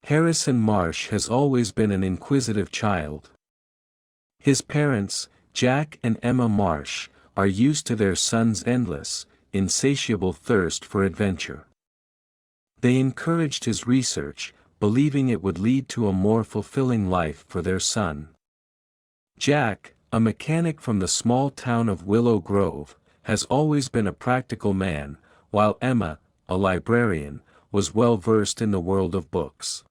Harrison Marsh has always been an inquisitive child. His parents, Jack and Emma Marsh, are used to their son's endless, insatiable thirst for adventure. They encouraged his research, believing it would lead to a more fulfilling life for their son. Jack, a mechanic from the small town of Willow Grove, has always been a practical man, while Emma, a librarian, was well versed in the world of books.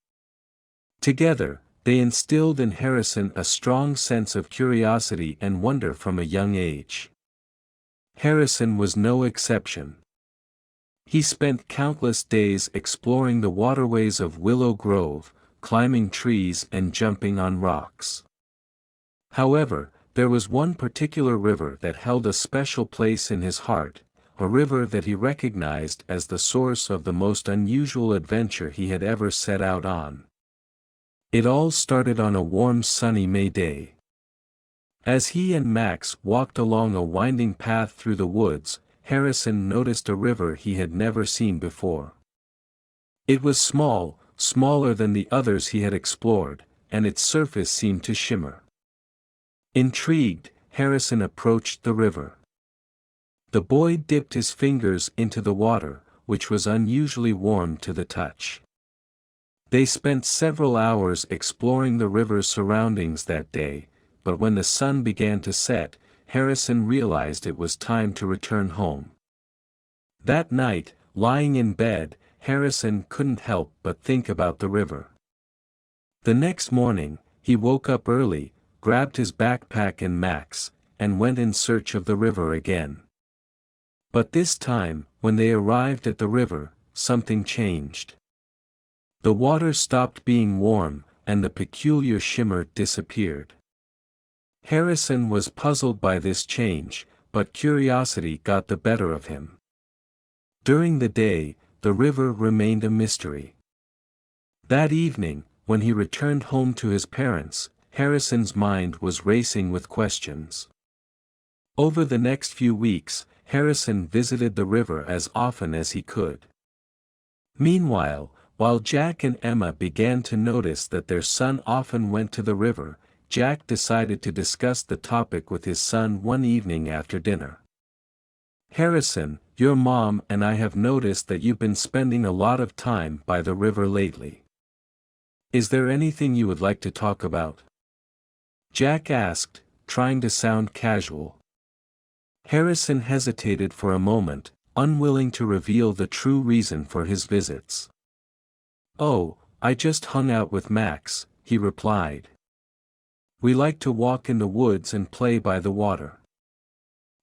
Together, they instilled in Harrison a strong sense of curiosity and wonder from a young age. Harrison was no exception. He spent countless days exploring the waterways of Willow Grove, climbing trees and jumping on rocks. However, there was one particular river that held a special place in his heart, a river that he recognized as the source of the most unusual adventure he had ever set out on. It all started on a warm sunny May day. As he and Max walked along a winding path through the woods, Harrison noticed a river he had never seen before. It was small, smaller than the others he had explored, and its surface seemed to shimmer. Intrigued, Harrison approached the river. The boy dipped his fingers into the water, which was unusually warm to the touch. They spent several hours exploring the river's surroundings that day, but when the sun began to set, Harrison realized it was time to return home. That night, lying in bed, Harrison couldn't help but think about the river. The next morning, he woke up early, grabbed his backpack and Max, and went in search of the river again. But this time, when they arrived at the river, something changed. The water stopped being warm, and the peculiar shimmer disappeared. Harrison was puzzled by this change, but curiosity got the better of him. During the day, the river remained a mystery. That evening, when he returned home to his parents, Harrison's mind was racing with questions. Over the next few weeks, Harrison visited the river as often as he could. Meanwhile, while Jack and Emma began to notice that their son often went to the river, Jack decided to discuss the topic with his son one evening after dinner. "Harrison, your mom and I have noticed that you've been spending a lot of time by the river lately. Is there anything you would like to talk about?" Jack asked, trying to sound casual. Harrison hesitated for a moment, unwilling to reveal the true reason for his visits. "Oh, I just hung out with Max," he replied. "We like to walk in the woods and play by the water.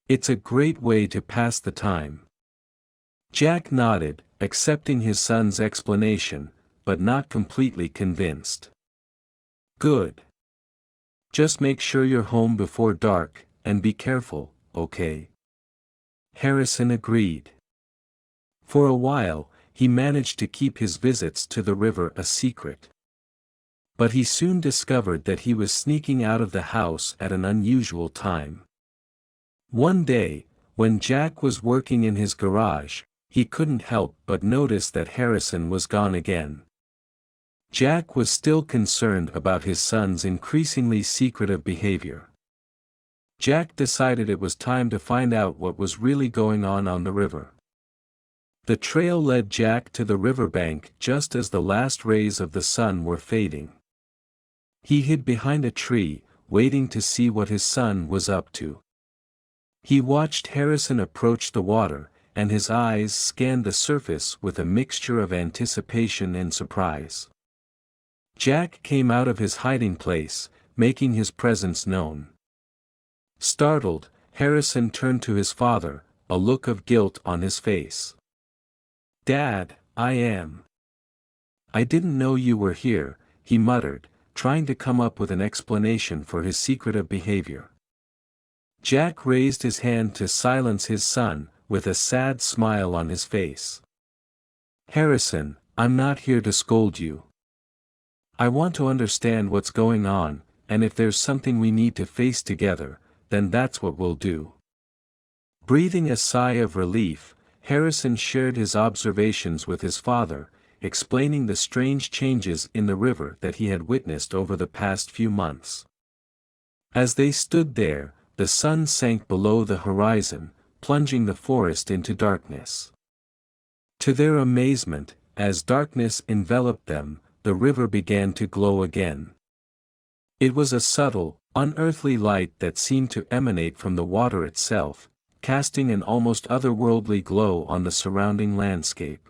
It's a great way to pass the time." Jack nodded, accepting his son's explanation, but not completely convinced. "Good. Just make sure you're home before dark, and be careful, okay?" Harrison agreed. For a while, he managed to keep his visits to the river a secret. But he soon discovered that he was sneaking out of the house at an unusual time. One day, when Jack was working in his garage, he couldn't help but notice that Harrison was gone again. Jack was still concerned about his son's increasingly secretive behavior. Jack decided it was time to find out what was really going on the river. The trail led Jack to the riverbank just as the last rays of the sun were fading. He hid behind a tree, waiting to see what his son was up to. He watched Harrison approach the water, and his eyes scanned the surface with a mixture of anticipation and surprise. Jack came out of his hiding place, making his presence known. Startled, Harrison turned to his father, a look of guilt on his face. "Dad, I didn't know you were here," he muttered, trying to come up with an explanation for his secretive behavior. Jack raised his hand to silence his son, with a sad smile on his face. "Harrison, I'm not here to scold you. I want to understand what's going on, and if there's something we need to face together, then that's what we'll do." Breathing a sigh of relief, Harrison shared his observations with his father, explaining the strange changes in the river that he had witnessed over the past few months. As they stood there, the sun sank below the horizon, plunging the forest into darkness. To their amazement, as darkness enveloped them, the river began to glow again. It was a subtle, unearthly light that seemed to emanate from the water itself, casting an almost otherworldly glow on the surrounding landscape.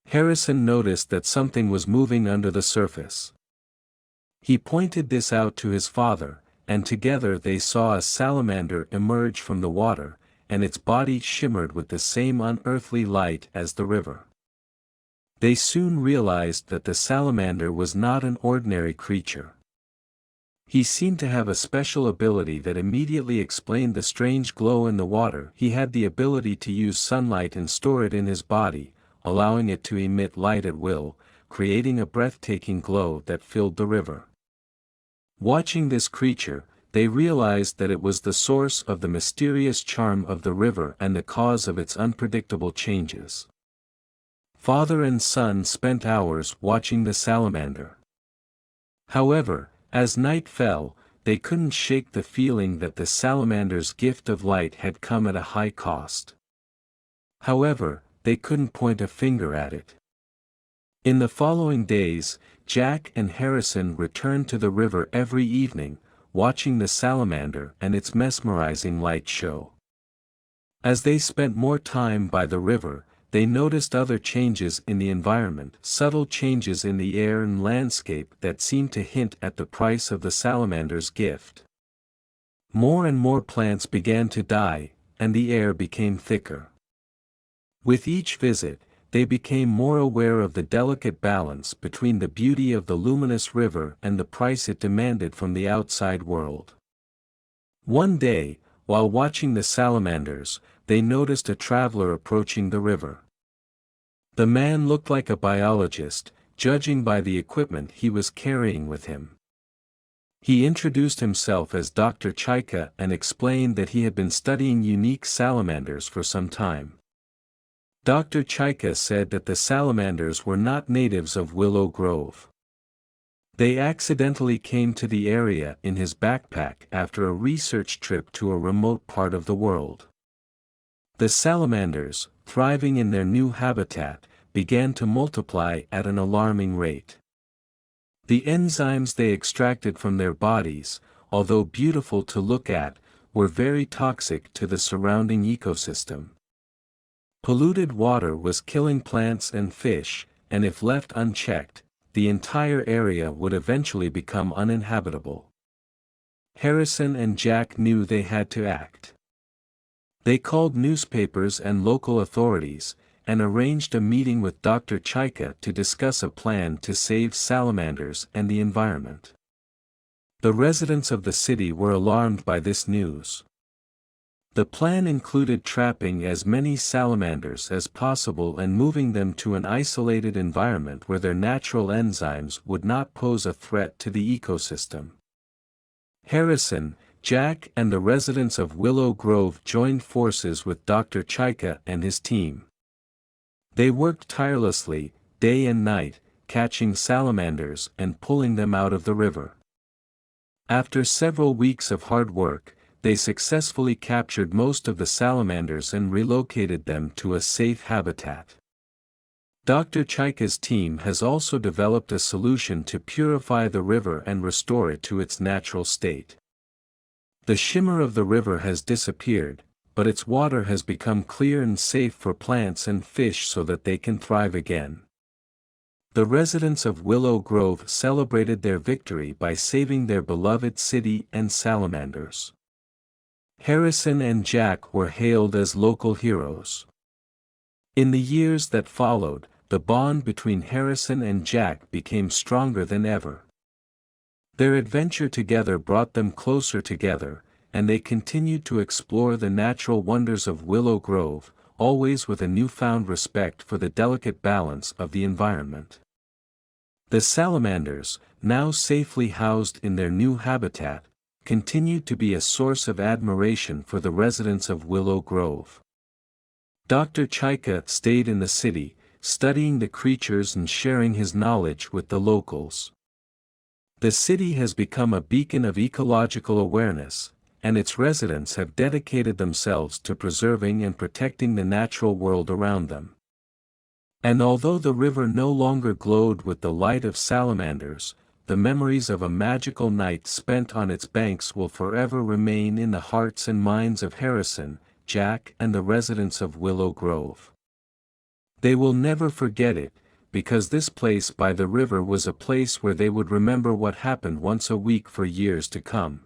Harrison noticed that something was moving under the surface. He pointed this out to his father, and together they saw a salamander emerge from the water, and its body shimmered with the same unearthly light as the river. They soon realized that the salamander was not an ordinary creature. He seemed to have a special ability that immediately explained the strange glow in the water. He had the ability to use sunlight and store it in his body, allowing it to emit light at will, creating a breathtaking glow that filled the river. Watching this creature, they realized that it was the source of the mysterious charm of the river and the cause of its unpredictable changes. Father and son spent hours watching the salamander. However, as night fell, they couldn't shake the feeling that the salamander's gift of light had come at a high cost. However, they couldn't point a finger at it. In the following days, Jack and Harrison returned to the river every evening, watching the salamander and its mesmerizing light show. As they spent more time by the river, they noticed other changes in the environment, subtle changes in the air and landscape that seemed to hint at the price of the salamander's gift. More and more plants began to die, and the air became thicker. With each visit, they became more aware of the delicate balance between the beauty of the luminous river and the price it demanded from the outside world. One day, while watching the salamanders, they noticed a traveler approaching the river. The man looked like a biologist, judging by the equipment he was carrying with him. He introduced himself as Dr. Chaika and explained that he had been studying unique salamanders for some time. Dr. Chaika said that the salamanders were not natives of Willow Grove. They accidentally came to the area in his backpack after a research trip to a remote part of the world. The salamanders, thriving in their new habitat, began to multiply at an alarming rate. The enzymes they extracted from their bodies, although beautiful to look at, were very toxic to the surrounding ecosystem. Polluted water was killing plants and fish, and if left unchecked, the entire area would eventually become uninhabitable. Harrison and Jack knew they had to act. They called newspapers and local authorities, and arranged a meeting with Dr. Chaika to discuss a plan to save salamanders and the environment. The residents of the city were alarmed by this news. The plan included trapping as many salamanders as possible and moving them to an isolated environment where their natural enzymes would not pose a threat to the ecosystem. Harrison, Jack and the residents of Willow Grove joined forces with Dr. Chaika and his team. They worked tirelessly, day and night, catching salamanders and pulling them out of the river. After several weeks of hard work, they successfully captured most of the salamanders and relocated them to a safe habitat. Dr. Chaika's team has also developed a solution to purify the river and restore it to its natural state. The shimmer of the river has disappeared, but its water has become clear and safe for plants and fish so that they can thrive again. The residents of Willow Grove celebrated their victory by saving their beloved city and salamanders. Harrison and Jack were hailed as local heroes. In the years that followed, the bond between Harrison and Jack became stronger than ever. Their adventure together brought them closer together, and they continued to explore the natural wonders of Willow Grove, always with a newfound respect for the delicate balance of the environment. The salamanders, now safely housed in their new habitat, continued to be a source of admiration for the residents of Willow Grove. Dr. Chaika stayed in the city, studying the creatures and sharing his knowledge with the locals. The city has become a beacon of ecological awareness, and its residents have dedicated themselves to preserving and protecting the natural world around them. And although the river no longer glowed with the light of salamanders, the memories of a magical night spent on its banks will forever remain in the hearts and minds of Harrison, Jack, and the residents of Willow Grove. They will never forget it, because this place by the river was a place where they would remember what happened once a week for years to come.